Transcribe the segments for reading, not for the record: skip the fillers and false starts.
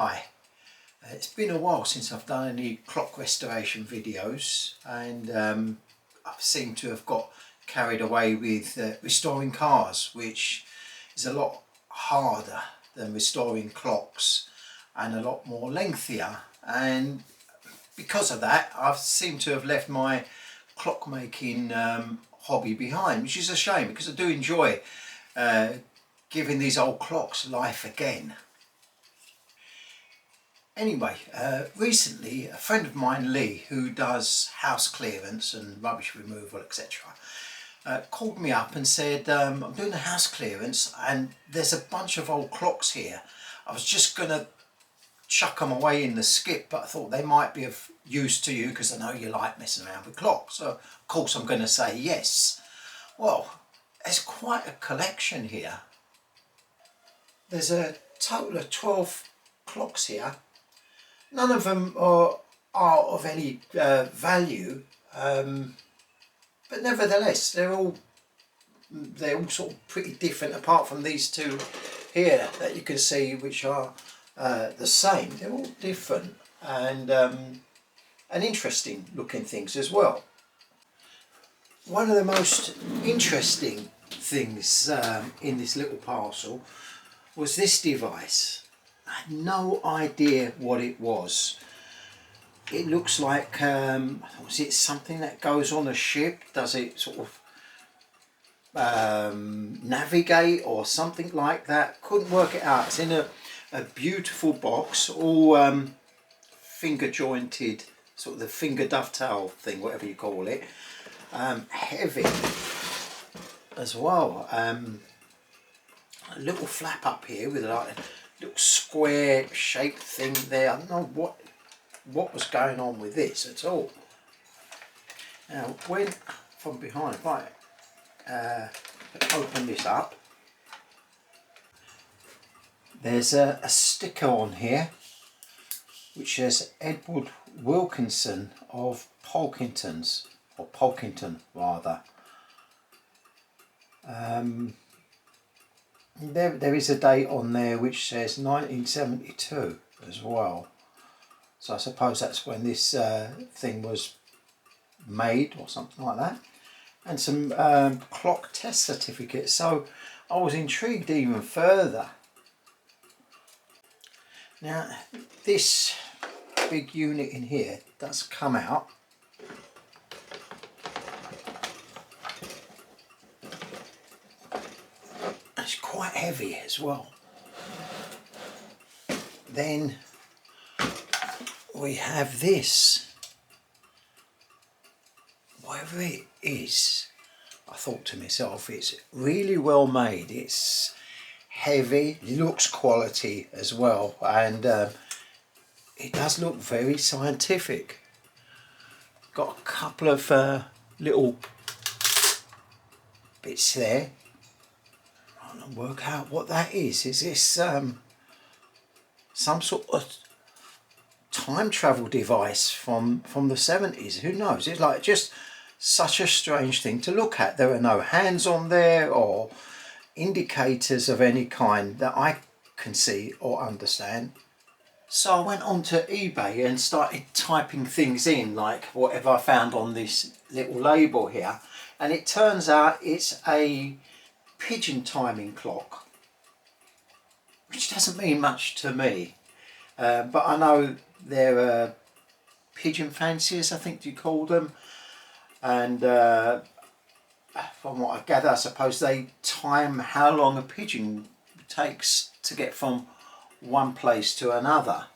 Hi, it's been a while since I've done any clock restoration videos, and I seem to have got carried away with restoring cars, which is a lot harder than restoring clocks and a lot more lengthier, and because of that I seem to have left my clockmaking hobby behind, which is a shame because I do enjoy giving these old clocks life again. Anyway, recently a friend of mine, Lee, who does house clearance and rubbish removal, etc., called me up and said, I'm doing a house clearance and there's a bunch of old clocks here. I was just going to chuck them away in the skip, but I thought they might be of use to you because I know you like messing around with clocks. So of course I'm going to say yes. Well, there's quite a collection here. There's a total of 12 clocks here. None of them are of any value, but nevertheless they're all sort of pretty different, apart from these two here that you can see, which are the same. They're all different and interesting looking things as well. One of the most interesting things in this little parcel was this device. I had no idea what it was. It looks like, was it something that goes on a ship? Does it sort of navigate or something like that? Couldn't work it out. It's in a beautiful box, all finger jointed, sort of the finger dovetail thing, whatever you call it. Heavy as well. A little flap up here with like a little square shaped thing there. I don't know what was going on with this at all. Now when from behind, if I open this up, there's a sticker on here which says Edward Wilkinson of Polkingtons, or Polkington rather. There is a date on there which says 1972 as well. So I suppose that's when this thing was made or something like that. And some clock test certificates. So I was intrigued even further. Now this big unit in here does come out. It's quite heavy as well. Then we have this. Whatever it is, I thought to myself, it's really well made. It's heavy, looks quality as well, and it does look very scientific. Got a couple of little bits there. I don't work out what that is. Is this some sort of time travel device from the 70s? Who knows? It's like just such a strange thing to look at. There are no hands on there or indicators of any kind that I can see or understand. So I went onto eBay and started typing things in, like whatever I found on this little label here, and it turns out it's a pigeon timing clock, which doesn't mean much to me, but I know there are pigeon fanciers, I think you call them, and from what I gather, I suppose they time how long a pigeon takes to get from one place to another.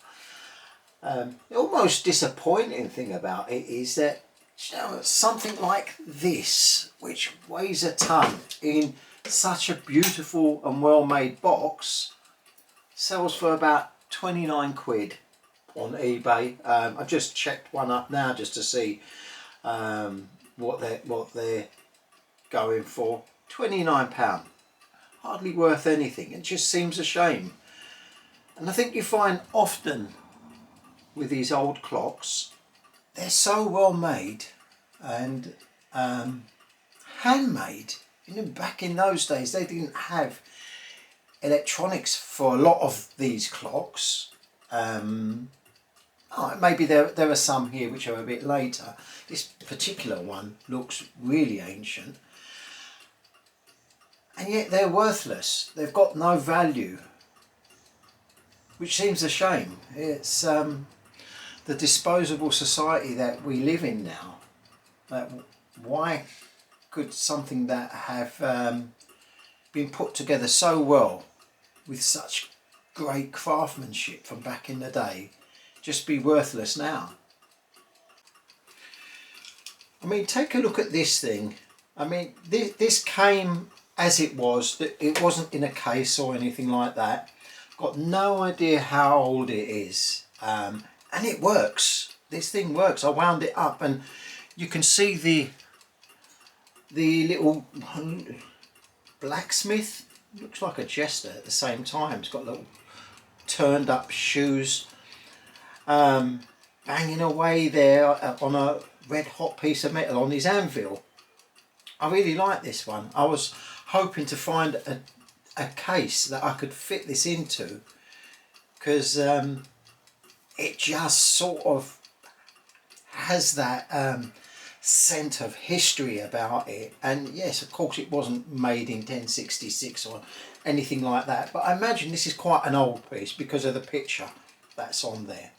The almost disappointing thing about it is that, you know, something like this, which weighs a ton in such a beautiful and well made box, sells for about 29 quid on eBay. I've just checked one up now just to see what they're going for. £29, hardly worth anything. It just seems a shame. And I think you find often with these old clocks, they're so well made and handmade. You know, back in those days they didn't have electronics for a lot of these clocks, Maybe there are some here which are a bit later. This particular one looks really ancient, and yet they're worthless. They've got no value, which seems a shame. It's the disposable society that we live in now. Why could something that have been put together so well with such great craftsmanship from back in the day just be worthless now? I mean, take a look at this thing. I mean, this came as it was. It wasn't in a case or anything like that. Got no idea how old it is, and it works. This thing works. I wound it up, and you can see the little blacksmith. Looks like a jester at the same time. It's got little turned up shoes, banging away there on a red hot piece of metal on his anvil. I really like this one. I was hoping to find a case that I could fit this into, because it just sort of has that scent of history about it. And yes, of course it wasn't made in 1066 or anything like that, but I imagine this is quite an old piece because of the picture that's on there.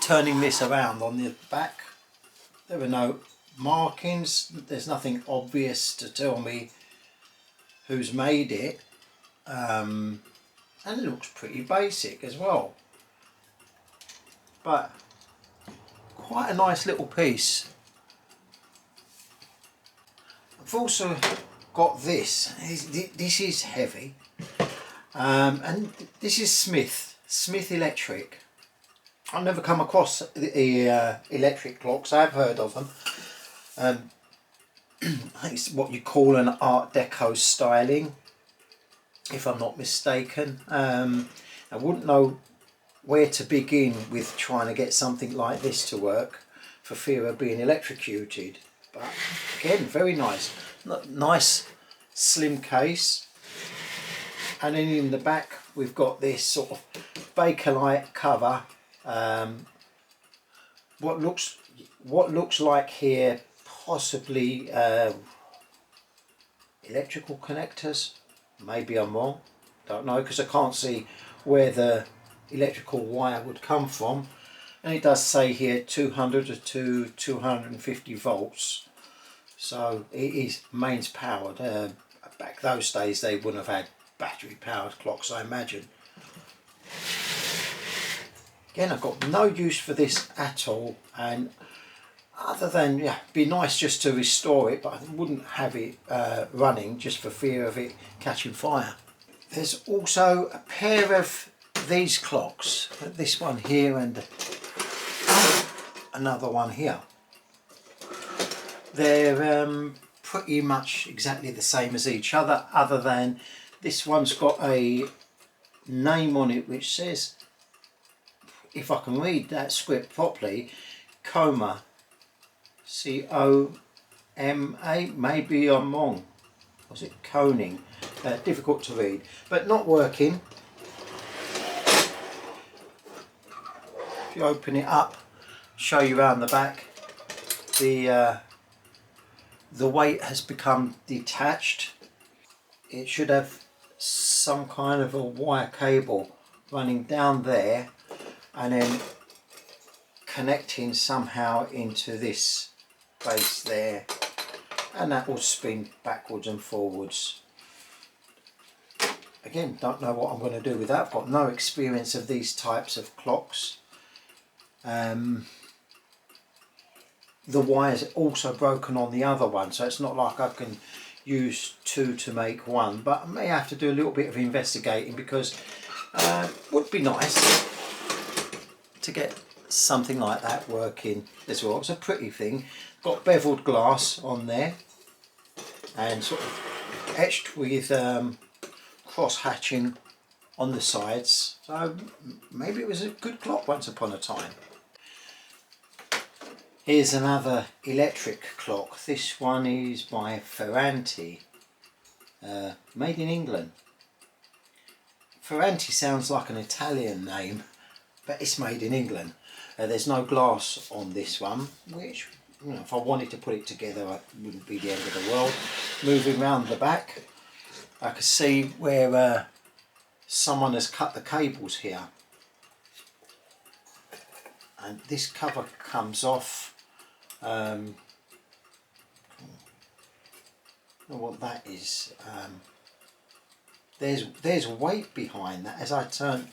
Turning this around on the back, there are no markings. There's nothing obvious to tell me who's made it, and it looks pretty basic as well, but quite a nice little piece. I've also got this. This is heavy, and this is Smith Electric. I've never come across the electric clocks. I've heard of them. I think it's what you call an Art Deco styling, if I'm not mistaken. I wouldn't know where to begin with trying to get something like this to work, for fear of being electrocuted. But again, very nice. Nice slim case. And then in the back we've got this sort of Bakelite cover. What looks like here possibly electrical connectors. Maybe I'm wrong, don't know, because I can't see where the electrical wire would come from. And it does say here 200 to 250 volts, so it is mains powered. Back those days they wouldn't have had battery powered clocks, I imagine. Again, I've got no use for this at all, and other than, yeah, be nice just to restore it, but I wouldn't have it running just for fear of it catching fire. There's also a pair of these clocks, this one here and another one here. They're pretty much exactly the same as each other than this one's got a name on it which says, if I can read that script properly, Coma. C-O-M-A, maybe I'm wrong. Was it Coning? Difficult to read, but not working. If you open it up, show you around the back, the weight has become detached. It should have some kind of a wire cable running down there and then connecting somehow into this base there, and that will spin backwards and forwards. Again, don't know what I'm going to do with that. I've got no experience of these types of clocks. The wire's also broken on the other one, so it's not like I can use two to make one, but I may have to do a little bit of investigating, because it would be nice to get something like that working as well. It's a pretty thing. Got beveled glass on there and sort of etched with cross hatching on the sides, so maybe it was a good clock once upon a time. Here's another electric clock. This one is by Ferranti, made in England. Ferranti sounds like an Italian name, but it's made in England. There's no glass on this one, which, you know, if I wanted to put it together, it wouldn't be the end of the world. Moving round the back, I can see where someone has cut the cables here. And this cover comes off. I don't know what that is. There's weight behind that as I turn.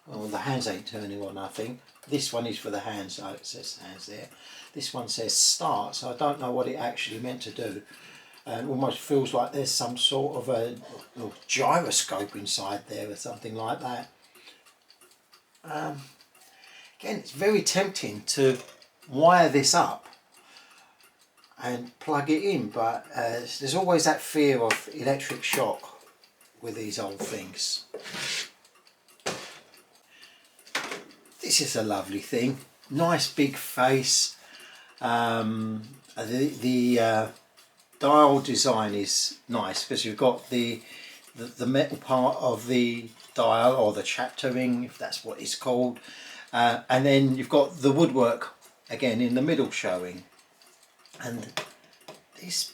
Well, the hands ain't turning on, I think. This one is for the hands, so it says hands there. This one says start, so I don't know what it actually meant to do. And almost feels like there's some sort of a little gyroscope inside there or something like that. Again, it's very tempting to wire this up and plug it in, but there's always that fear of electric shock with these old things. This is a lovely thing, nice big face. The dial design is nice because you've got the metal part of the dial, or the chapter ring, if that's what it's called, and then you've got the woodwork again in the middle showing. And this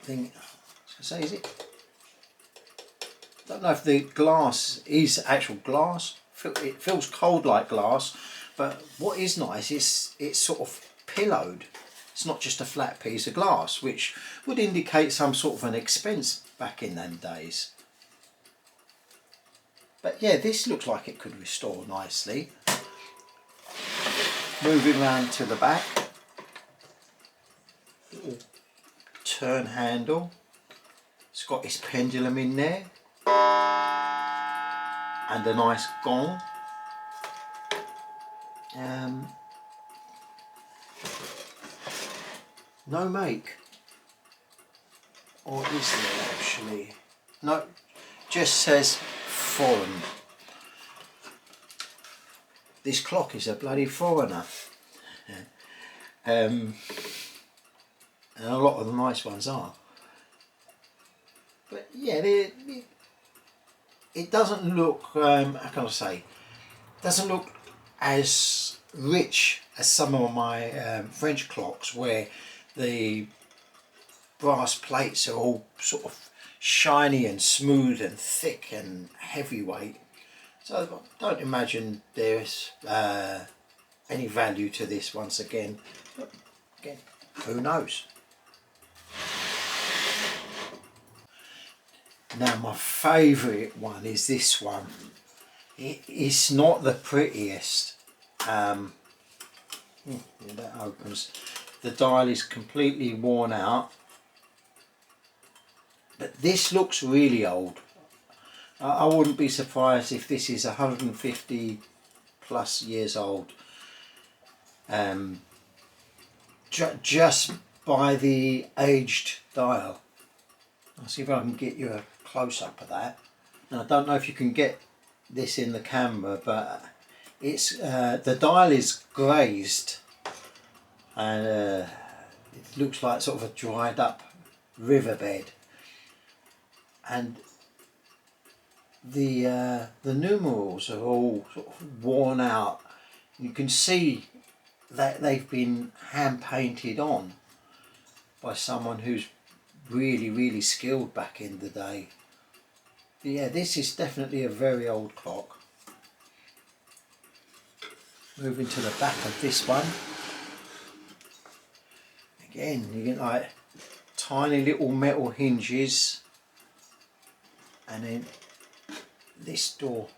thing, I was going to say, is it? I don't know if the glass is actual glass. It feels cold like glass, but what is nice is it's sort of pillowed. It's not just a flat piece of glass, which would indicate some sort of an expense back in them days. But yeah, this looks like it could restore nicely. Moving round to the back, little turn handle. It's got its pendulum in there, and a nice gong. No make, or is there actually? No, just says foreign. This clock is a bloody foreigner. And a lot of the nice ones are. But yeah, it doesn't look, how can I say, doesn't look as rich as some of my French clocks, where the brass plates are all sort of shiny and smooth and thick and heavyweight. So I don't imagine there's any value to this once again. But again, who knows? Now my favourite one is this one. It's not the prettiest. That opens. The dial is completely worn out. But this looks really old. I wouldn't be surprised if this is 150 plus years old. Just by the aged dial. I'll see if I can get you a close-up of that. Now, I don't know if you can get this in the camera, but it's the dial is grazed, and it looks like sort of a dried up riverbed, and the numerals are all sort of worn out. You can see that they've been hand painted on by someone who's really skilled back in the day. But yeah, this is definitely a very old clock. Moving to the back of this one. Again, you get like tiny little metal hinges, and then this door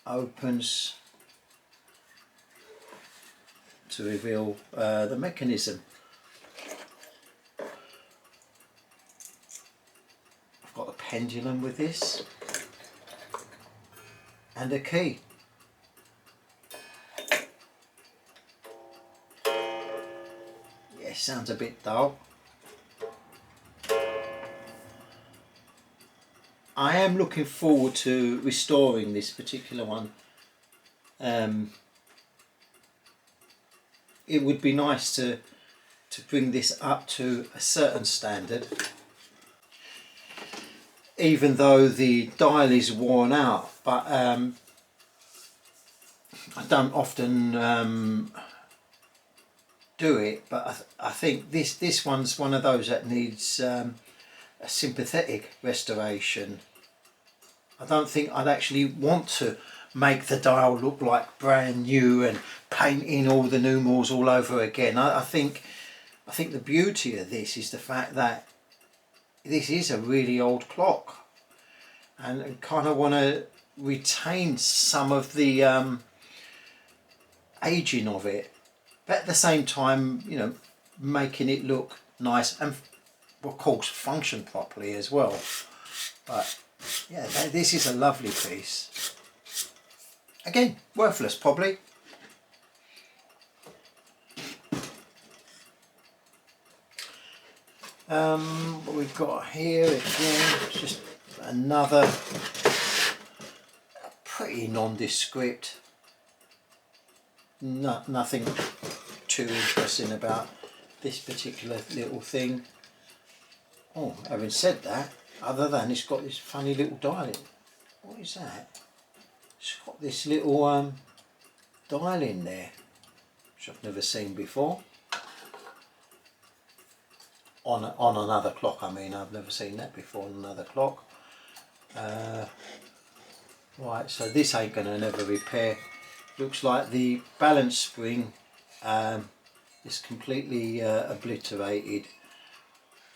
opens to reveal the mechanism. I've got a pendulum with this and a key. Yeah, sounds a bit dull. I am looking forward to restoring this particular one. It would be nice to bring this up to a certain standard. even though the dial is worn out, but I don't often do it, but I think this one's one of those that needs a sympathetic restoration. I don't think I'd actually want to make the dial look like brand new and paint in all the numerals all over again. I think the beauty of this is the fact that this is a really old clock, and I kind of want to retain some of the aging of it, but at the same time, you know, making it look nice and of course function properly as well. But yeah, this is a lovely piece. Again, worthless probably. What we've got here again, just another pretty nondescript. Nothing too interesting about this particular little thing. Oh, having said that, other than it's got this funny little dial. What is that? It's got this little dial in there, which I've never seen before. On another clock, I mean, I've never seen that before on another clock. Right, so this ain't going to never repair. Looks like the balance spring is completely obliterated.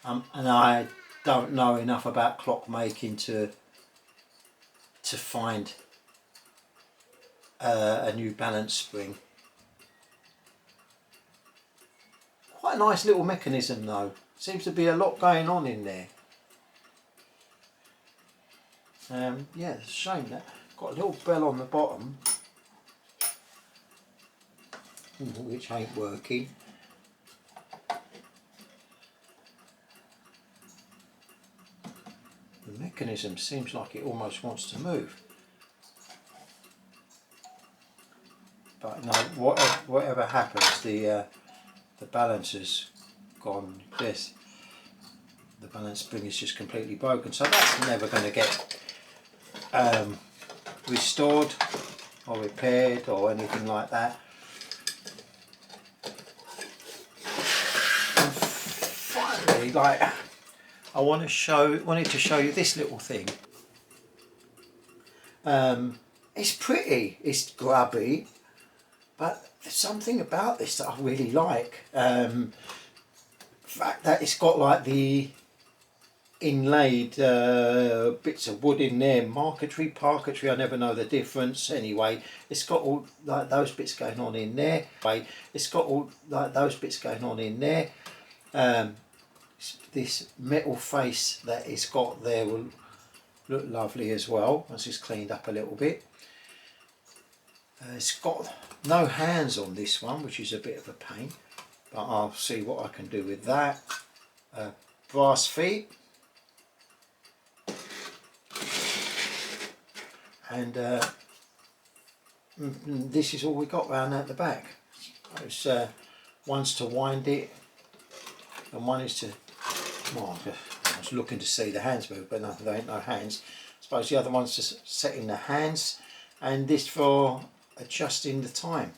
And I don't know enough about clockmaking to find a new balance spring. Quite a nice little mechanism though. Seems to be a lot going on in there. Yeah, it's a shame that got a little bell on the bottom, which ain't working. The mechanism seems like it almost wants to move, but no, whatever happens, the balance has gone. This, the balance spring is just completely broken, so that's never going to get restored or repaired or anything like that. And finally, like, I wanted to show you this little thing. It's pretty, it's grubby, but there's something about this that I really like. The fact that it's got like the inlaid bits of wood in there, marquetry, parquetry, I never know the difference. Anyway, it's got all like those bits going on in there. It's got all like those bits going on in there. This metal face that it's got there will look lovely as well once it's cleaned up a little bit. It's got no hands on this one, which is a bit of a pain, but I'll see what I can do with that. Brass feet, and this is all we got round at the back. It's one's to wind it, and one is to, well, I was looking to see the hands move, but no, there ain't no hands. I suppose the other one's just setting the hands, and this for adjusting the time.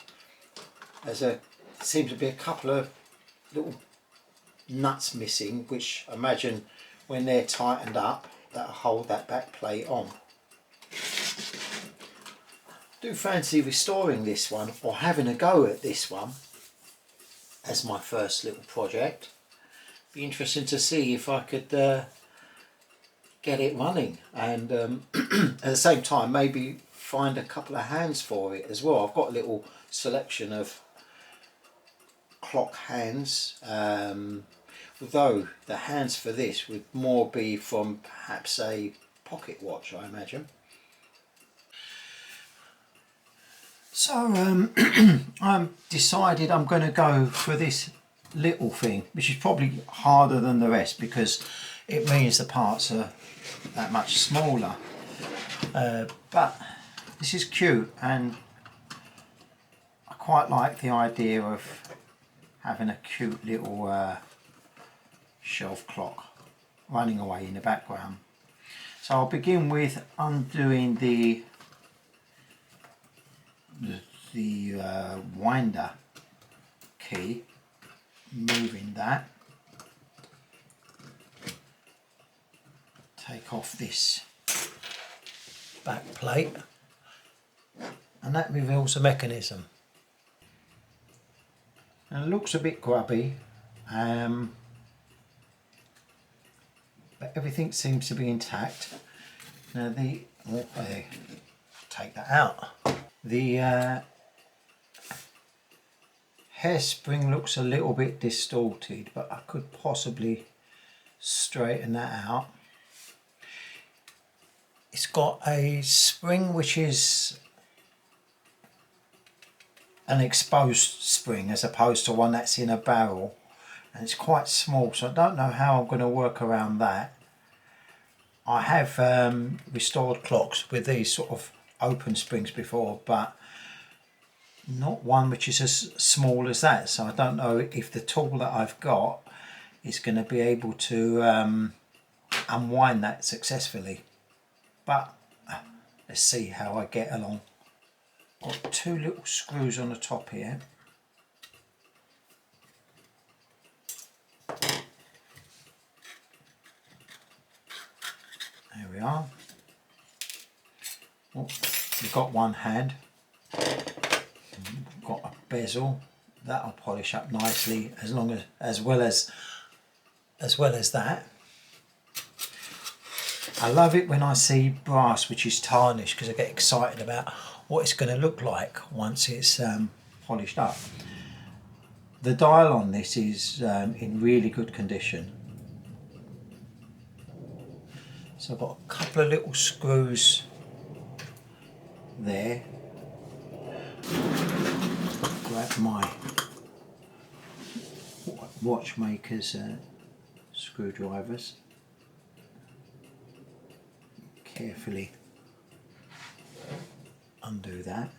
There seems to be a couple of little nuts missing, which I imagine when they're tightened up, that'll hold that back plate on. Do fancy restoring this one or having a go at this one as my first little project. Be interesting to see if I could get it running, and at the same time maybe find a couple of hands for it as well. I've got a little selection of clock hands, although the hands for this would more be from perhaps a pocket watch, I imagine. So I'm decided I'm going to go for this little thing, which is probably harder than the rest because it means the parts are that much smaller, but this is cute, and I quite like the idea of having a cute little shelf clock running away in the background. So I'll begin with undoing the winder key, moving that, take off this back plate, and that reveals the mechanism. And it looks a bit grubby, but everything seems to be intact. Now take that out. The hairspring looks a little bit distorted, but I could possibly straighten that out. It's got a spring which is an exposed spring as opposed to one that's in a barrel, and it's quite small, so I don't know how I'm going to work around that. I have restored clocks with these sort of open springs before, but not one which is as small as that, so I don't know if the tool that I've got is going to be able to unwind that successfully, but let's see how I get along. Got two little screws on the top here. There we are. Oh, we've got one hand. Got a bezel that'll polish up nicely, as well as that. I love it when I see brass which is tarnished, because I get excited about what it's going to look like once it's polished up. The dial on this is in really good condition. So I've got a couple of little screws there. Grab my watchmaker's screwdrivers. Carefully undo that.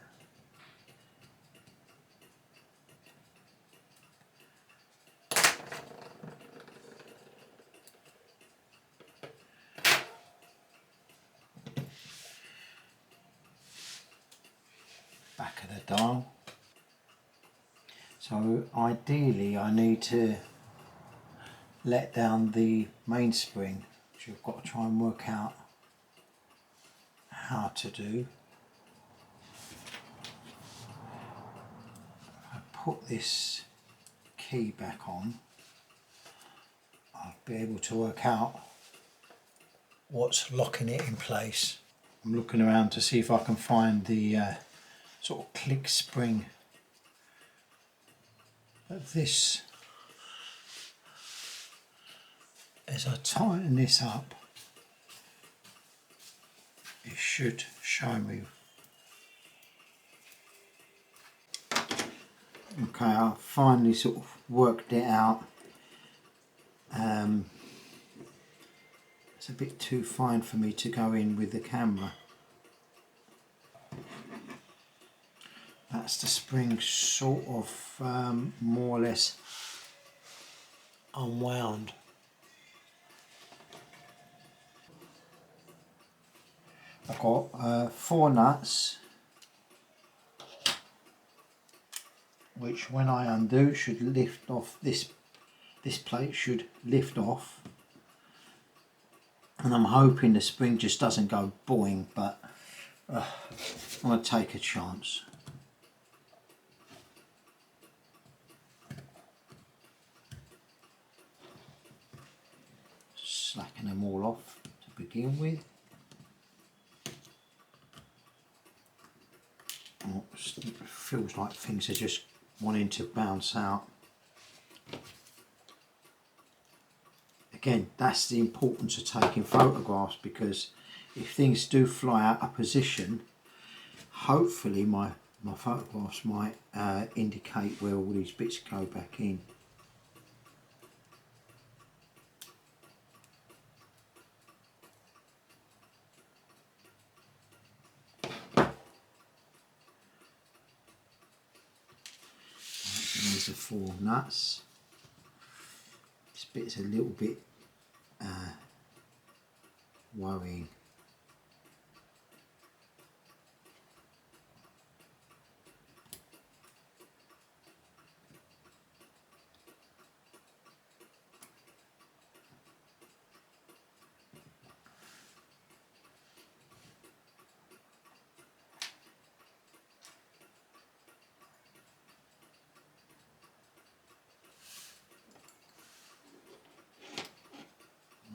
Back of the dial. So ideally I need to let down the mainspring, which I've got to try and work out how to do. If I put this key back on, I'll be able to work out what's locking it in place. I'm looking around to see if I can find the sort of click spring of this. As I tighten this up, it should show me. Okay, I finally sort of worked it out. It's a bit too fine for me to go in with the camera. That's the spring sort of more or less unwound. I've got 4 nuts, which when I undo should lift off. This plate should lift off, and I'm hoping the spring just doesn't go boing, but I'm going to take a chance. Slacking them all off to begin with. Oh, it feels like things are just wanting to bounce out. Again, that's the importance of taking photographs, because if things do fly out of position, hopefully my photographs might indicate where all these bits go back in. There's the 4 nuts. This bit's a little bit worrying.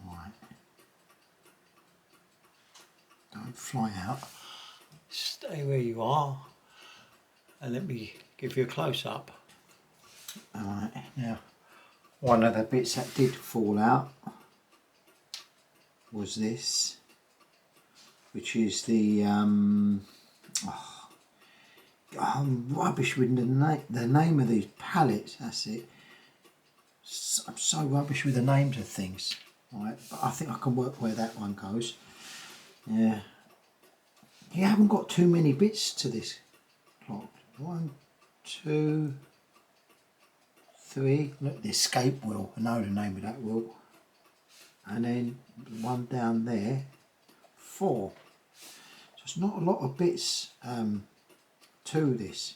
Right. Don't fly out. Stay where you are and let me give you a close-up. Alright, now one of the bits that did fall out was this, which is the I'm rubbish with the name of these pallets. That's it. I'm so rubbish with the names of things. Right, but I think I can work where that one goes. Yeah, you haven't got too many bits to this clock. 1, 2, 3. Look, the escape wheel. I know the name of that wheel. And then one down there. 4. So it's not a lot of bits to this,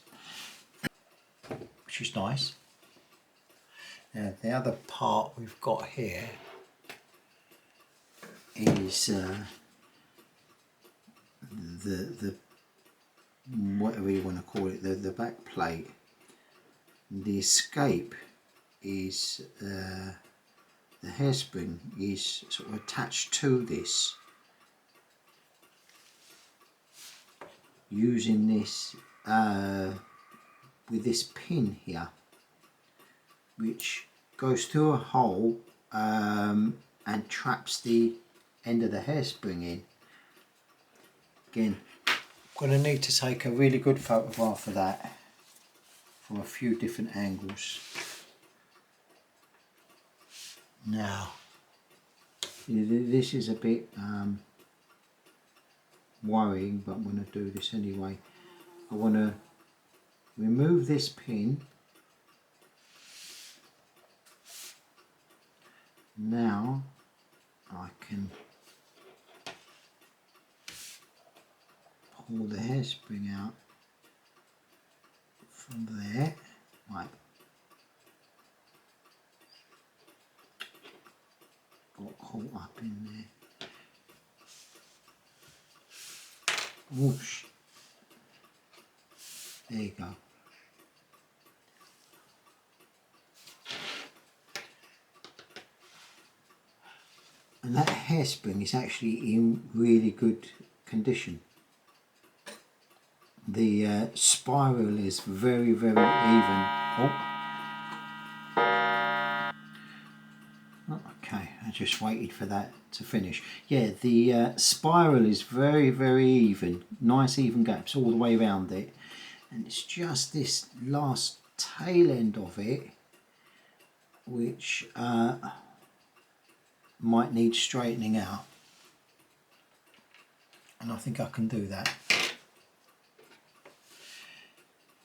which is nice. Now the other part we've got here is the whatever you want to call it, the back plate. The escape is the hairspring is sort of attached to this using this with this pin here, which goes through a hole and traps the end of the hairspring in. Again, I'm going to need to take a really good photograph of that from a few different angles. Now, this is a bit worrying, but I'm going to do this anyway. I want to remove this pin. Now I can pull the hairspring out from there. Right. Got caught up in there. Whoosh. There you go. And that hairspring is actually in really good condition. The spiral is very, very even. Oh. Okay, I just waited for that to finish. Yeah, the spiral is very, very even. Nice even gaps all the way around it. And it's just this last tail end of it which might need straightening out, and I think I can do that.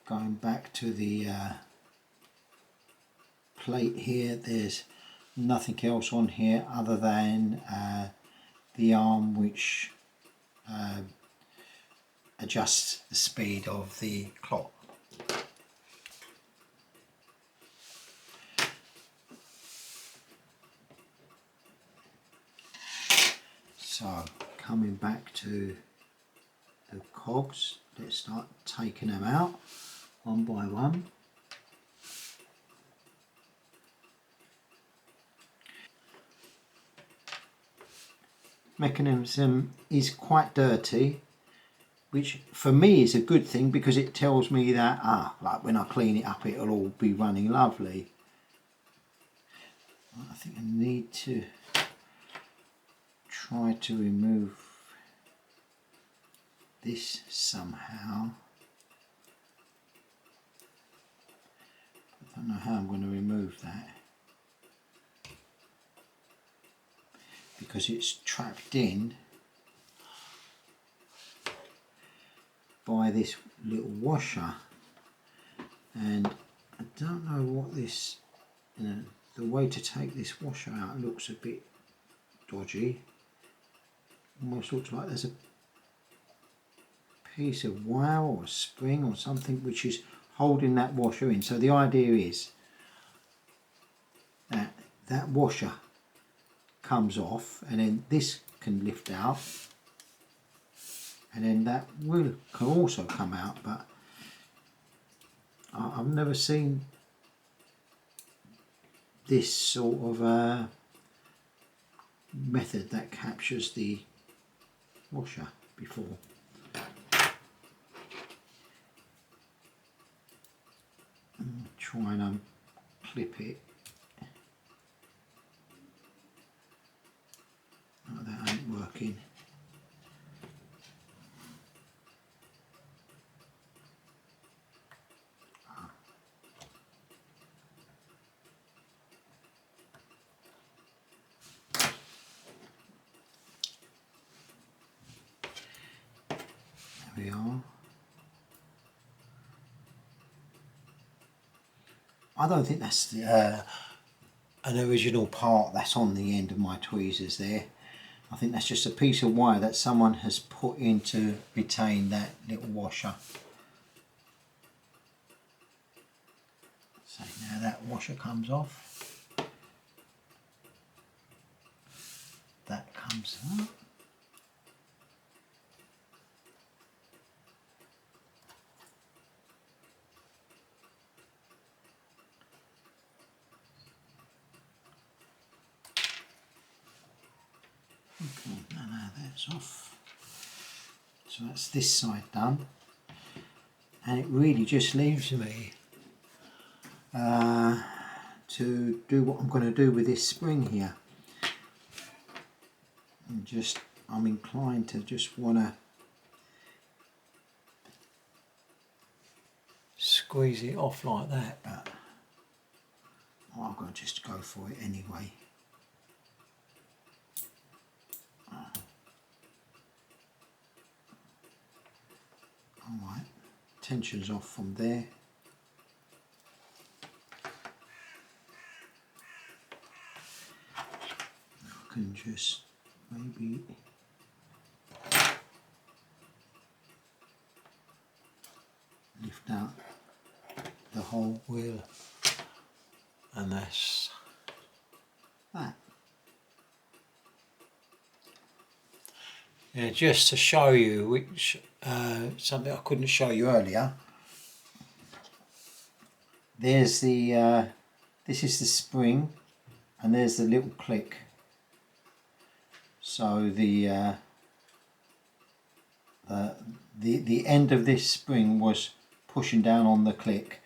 Going back to the plate here, there's nothing else on here other than the arm which adjusts the speed of the clock. So coming back to the cogs, let's start taking them out one by one. Mechanism is quite dirty, which for me is a good thing because it tells me that like when I clean it up it'll all be running lovely. I think I need to try to remove this somehow. I don't know how I'm going to remove that because it's trapped in by this little washer, and I don't know what this, the way to take this washer out looks a bit dodgy. almost looks like there's a piece of wire or a spring or something which is holding that washer in. So the idea is that that washer comes off and then this can lift out and then that wheel can also come out, but I've never seen this sort of method that captures the washer before. Try and clip it. Oh, that ain't working. There we are. I don't think that's the, an original part that's on the end of my tweezers there. I think that's just a piece of wire that someone has put in to retain that little washer. So now that washer comes off. That comes up. Okay, now that's off. So that's this side done, and it really just leaves me to do what I'm going to do with this spring here. And just, I'm inclined to just want to squeeze it off like that, but I'm going to just go for it anyway. Alright, tension's off from there. I can just maybe lift out the whole wheel, and that's that. Yeah, just to show you which something I couldn't show you earlier. There's the this is the spring, and there's the little click. So the end of this spring was pushing down on the click,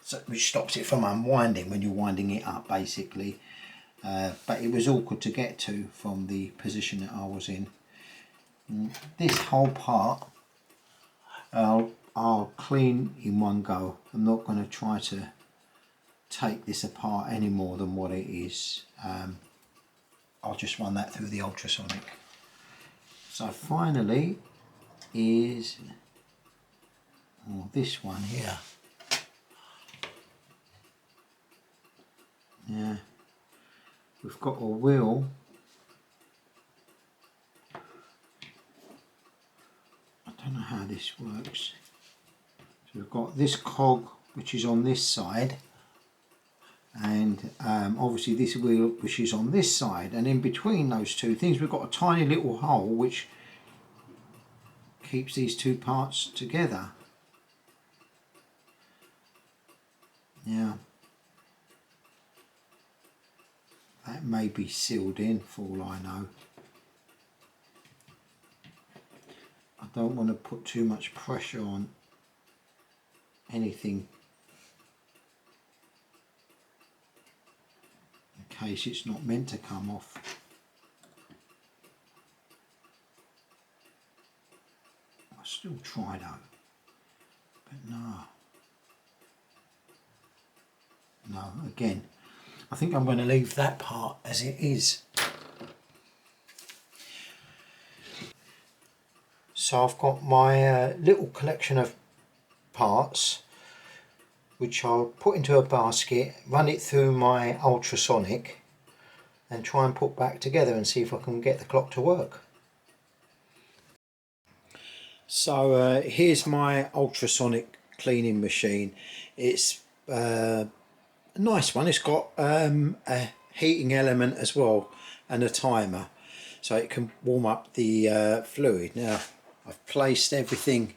so, which stops it from unwinding when you're winding it up, basically. But it was awkward to get to from the position that I was in. This whole part I'll clean in one go. I'm not going to try to take this apart any more than what it is. I'll just run that through the ultrasonic. So finally is this one here. Yeah, we've got a wheel. I don't know how this works. So we've got this cog which is on this side, and obviously this wheel which is on this side, and in between those two things we've got a tiny little hole which keeps these two parts together. Yeah, that may be sealed in for all I know. I don't want to put too much pressure on anything in case it's not meant to come off. I'll still try though, but no, again, I think I'm going to leave that part as it is. So I've got my little collection of parts which I'll put into a basket, run it through my ultrasonic and try and put back together and see if I can get the clock to work. So here's my ultrasonic cleaning machine. It's a nice one. It's got a heating element as well and a timer, so it can warm up the fluid. Now I've placed everything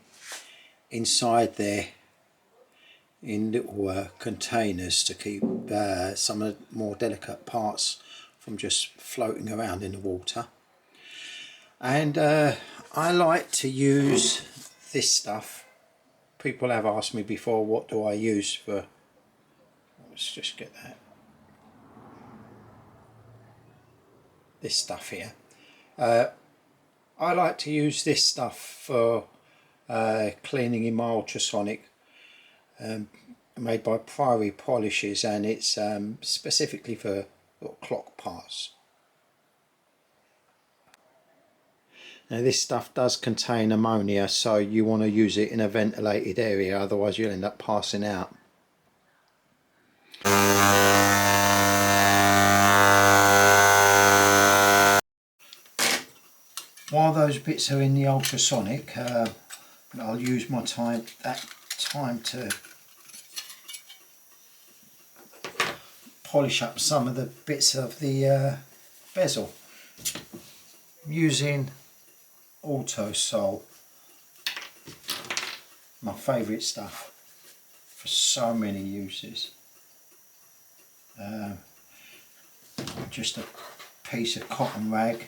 inside there in little containers to keep some of the more delicate parts from just floating around in the water. And I like to use this stuff. People have asked me before, what do I use for, let's just get that, this stuff here. I like to use this stuff for cleaning in my ultrasonic, made by Priory Polishes, and it's specifically for little clock parts. Now this stuff does contain ammonia, so you want to use it in a ventilated area, otherwise you'll end up passing out. While those bits are in the ultrasonic, I'll use my time to polish up some of the bits of the bezel. I'm using Autosol, my favourite stuff for so many uses. Just a piece of cotton rag,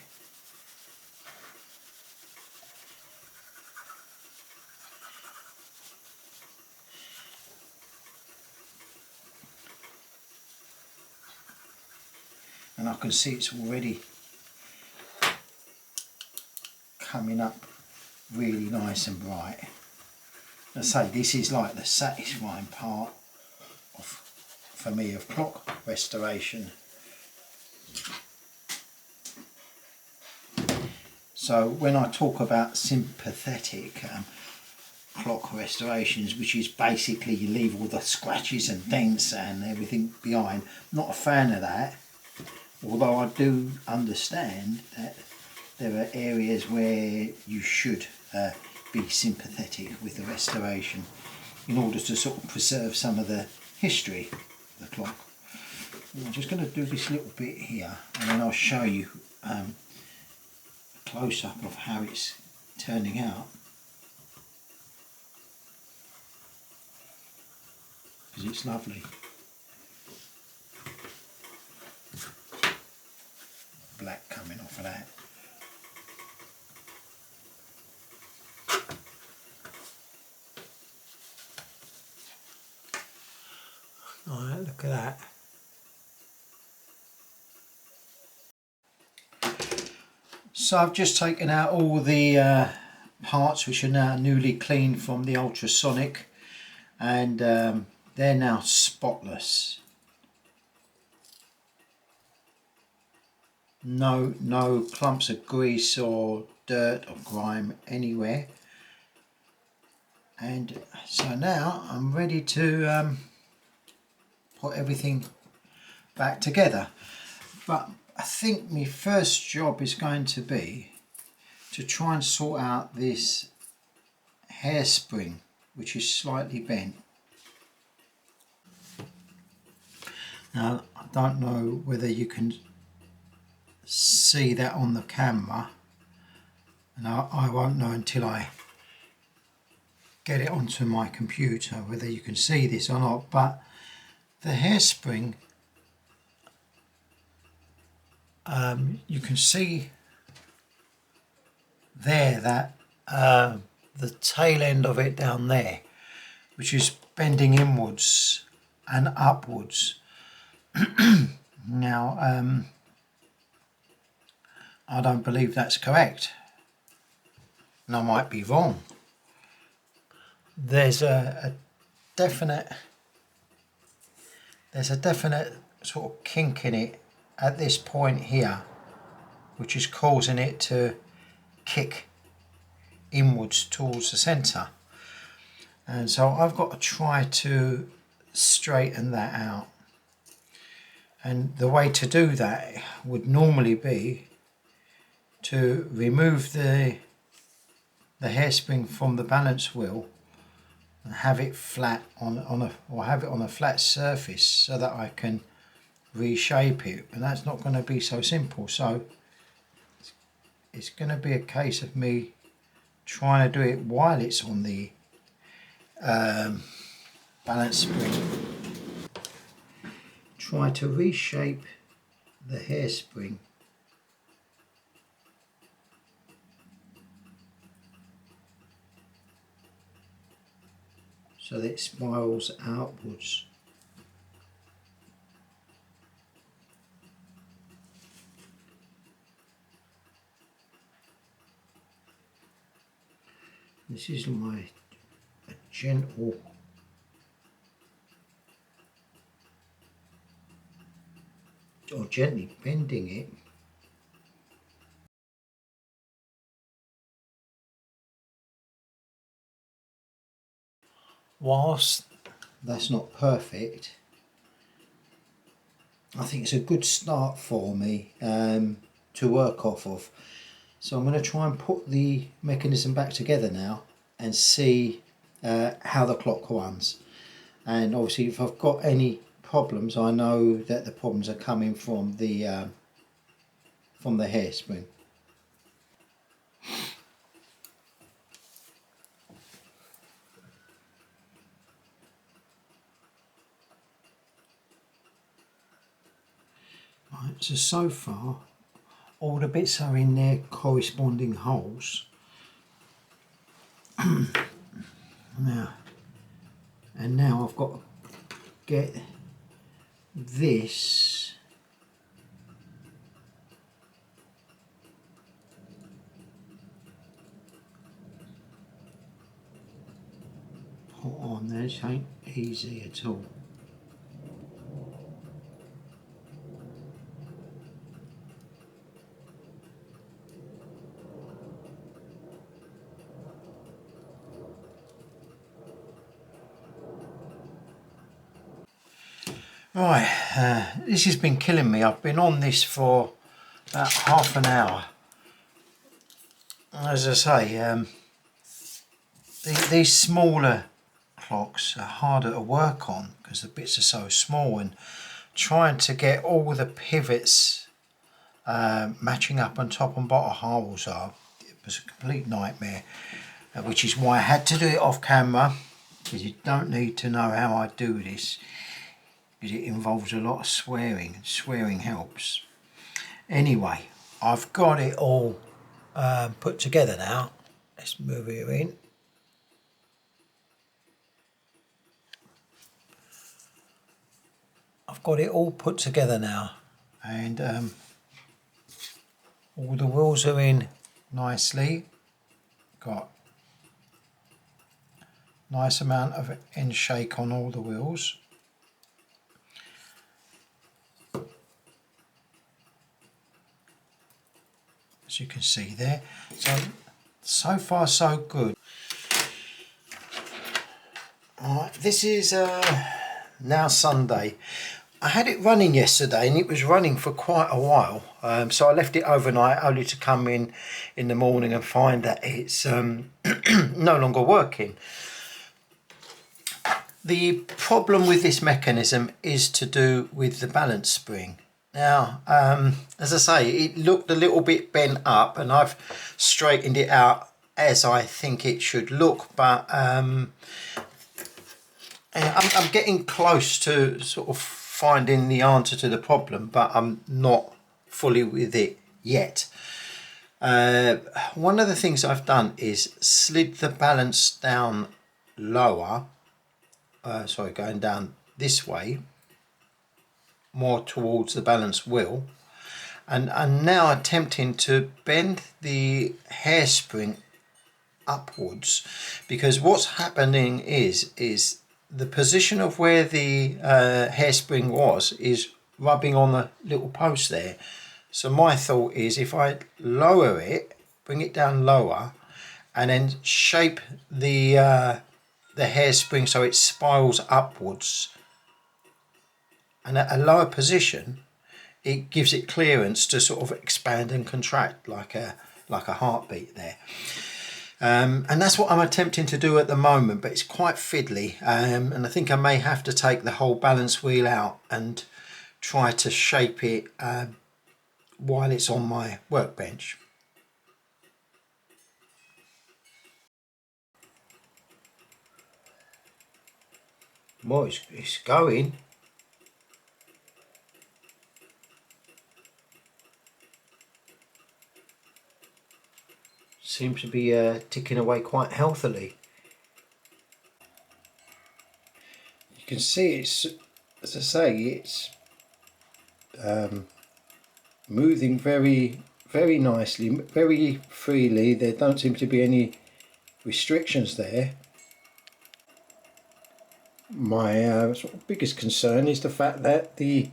and I can see it's already coming up really nice and bright. As I say, this is like the satisfying part for me of clock restoration. So when I talk about sympathetic clock restorations, which is basically you leave all the scratches and dents and everything behind, I'm not a fan of that, although I do understand that there are areas where you should be sympathetic with the restoration in order to sort of preserve some of the history of the clock. I'm just going to do this little bit here, and then I'll show you a close-up of how it's turning out, because it's lovely. Black coming off of that. Alright, look at that. So I've just taken out all the parts which are now newly cleaned from the ultrasonic, and they're now spotless. No clumps of grease or dirt or grime anywhere. And so now I'm ready to put everything back together. But I think my first job is going to be to try and sort out this hairspring, which is slightly bent. Now I don't know whether you can see that on the camera, and I won't know until I get it onto my computer whether you can see this or not, but the hairspring, you can see there that the tail end of it down there, which is bending inwards and upwards. Now I don't believe that's correct, and I might be wrong. There's a definite sort of kink in it at this point here, which is causing it to kick inwards towards the centre, and so I've got to try to straighten that out. And the way to do that would normally be to remove the the hairspring from the balance wheel and have it flat on a flat surface so that I can reshape it, and that's not going to be so simple. So it's going to be a case of me trying to do it while it's on the balance spring. Try to reshape the hairspring so that it spirals outwards. This is a gentle or gently bending it. Whilst that's not perfect, I think it's a good start for me to work off of. So I'm going to try and put the mechanism back together now and see how the clock runs. And obviously if I've got any problems, I know that the problems are coming from the hairspring. Right, so far all the bits are in their corresponding holes. Now I've got to get this put on there. This ain't easy at all. Right, this has been killing me. I've been on this for about half an hour. As I say, these smaller clocks are harder to work on because the bits are so small, and trying to get all the pivots matching up on top and bottom holes it was a complete nightmare, which is why I had to do it off camera, because you don't need to know how I do this, because it involves a lot of swearing, and swearing helps. Anyway, I've got it all put together now. Let's move it in. I've got it all put together now, and all the wheels are in nicely. Got nice amount of end shake on all the wheels. As you can see there. So far so good. Alright, this is now Sunday. I had it running yesterday and it was running for quite a while, so I left it overnight only to come in the morning and find that it's no longer working. The problem with this mechanism is to do with the balance spring. Now, as I say, it looked a little bit bent up and I've straightened it out as I think it should look, but I'm getting close to sort of finding the answer to the problem, but I'm not fully with it yet. One of the things I've done is slid the balance down lower, going down this way, more towards the balance wheel, and I'm now attempting to bend the hairspring upwards, because what's happening is the position of where the hairspring was is rubbing on the little post there. So my thought is, if I lower it, bring it down lower, and then shape the hairspring so it spirals upwards, and at a lower position it gives it clearance to sort of expand and contract like a heartbeat there. And that's what I'm attempting to do at the moment, but it's quite fiddly, and I think I may have to take the whole balance wheel out and try to shape it while it's on my workbench. Well, it's going. Seems to be ticking away quite healthily. You can see it's, as I say, it's moving very, very nicely, very freely. There don't seem to be any restrictions there. My sort of biggest concern is the fact that the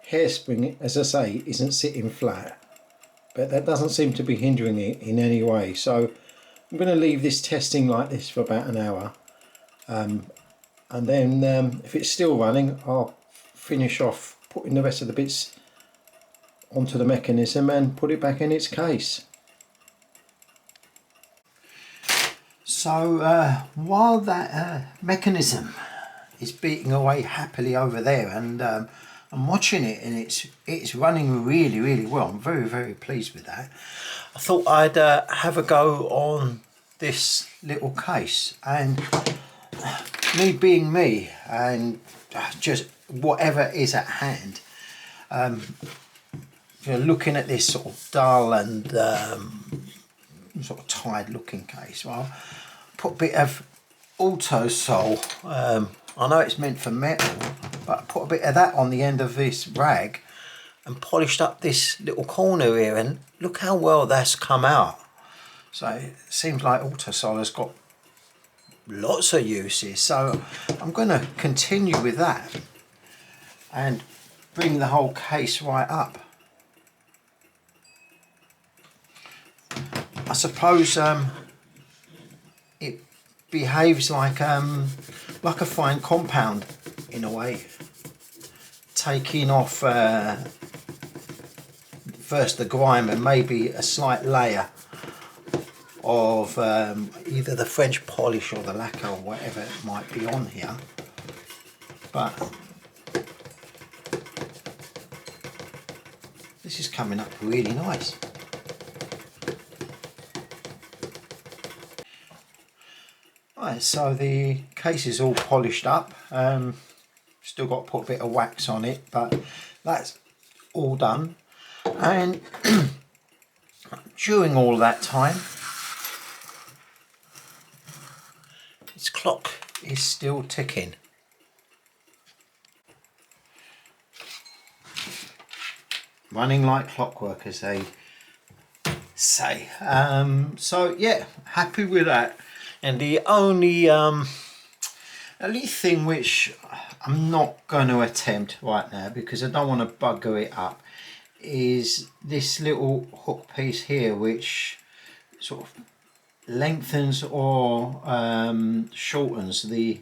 hairspring, as I say, isn't sitting flat, but that doesn't seem to be hindering it in any way. So I'm going to leave this testing like this for about an hour, and then if it's still running, I'll finish off putting the rest of the bits onto the mechanism and put it back in its case. So while that mechanism is beating away happily over there, and I'm watching it, and it's running really, really well. I'm very, very pleased with that. I thought I'd have a go on this little case, and me being me, and just whatever is at hand. You're looking at this sort of dull and sort of tired looking case. Well, put a bit of Autosol. I know it's meant for metal, but I put a bit of that on the end of this rag and polished up this little corner here, and look how well that's come out. So it seems like Autosol has got lots of uses, so I'm going to continue with that and bring the whole case right up. I suppose it behaves like a fine compound in a way, taking off first the grime and maybe a slight layer of either the French polish or the lacquer or whatever it might be on here. But this is coming up really nice. Right, so the case is all polished up. Still got to put a bit of wax on it, but that's all done. And during all that time, its clock is still ticking. Running like clockwork, as they say. So yeah, happy with that. And the only thing which I'm not going to attempt right now, because I don't want to bugger it up, is this little hook piece here, which sort of lengthens or shortens the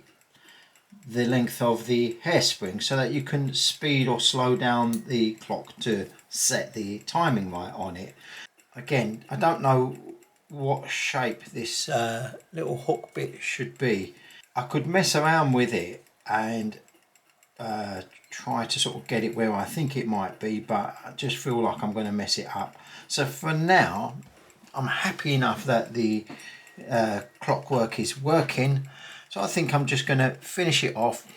length of the hairspring, so that you can speed or slow down the clock to set the timing right on it. Again, I don't know what shape this little hook bit should be. I could mess around with it and try to sort of get it where I think it might be, but I just feel like I'm going to mess it up. So for now, I'm happy enough that the clockwork is working, so I think I'm just going to finish it off,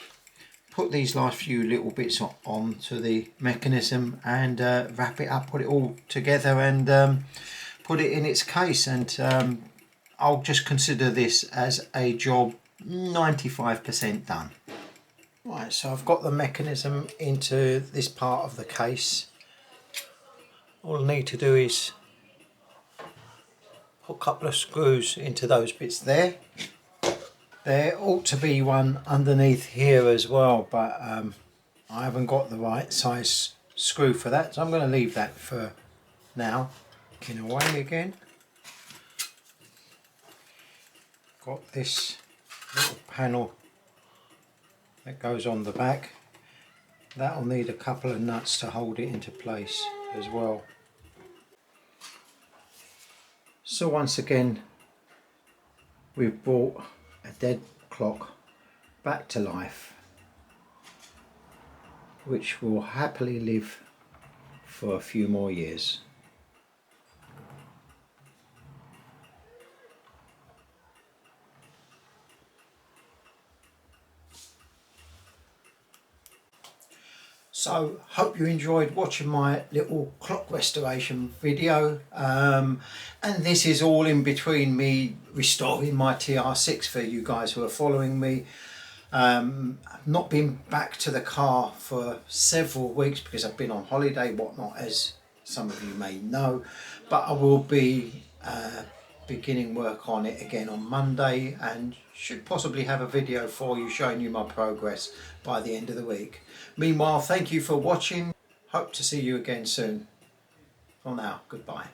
put these last few little bits onto the mechanism and wrap it up, put it all together and put it in its case, and I'll just consider this as a job 95% done. Right, so I've got the mechanism into this part of the case. All I need to do is put a couple of screws into those bits there. There ought to be one underneath here as well, but I haven't got the right size screw for that, so I'm going to leave that for now. In a way again. Got this little panel that goes on the back. That'll need a couple of nuts to hold it into place as well. So once again, we've brought a dead clock back to life, which will happily live for a few more years. So hope you enjoyed watching my little clock restoration video, and this is all in between me restoring my TR6 for you guys who are following me. I've not been back to the car for several weeks because I've been on holiday, whatnot, as some of you may know, but I will be beginning work on it again on Monday, and should possibly have a video for you showing you my progress by the end of the week. Meanwhile, thank you for watching. Hope to see you again soon. For now, goodbye.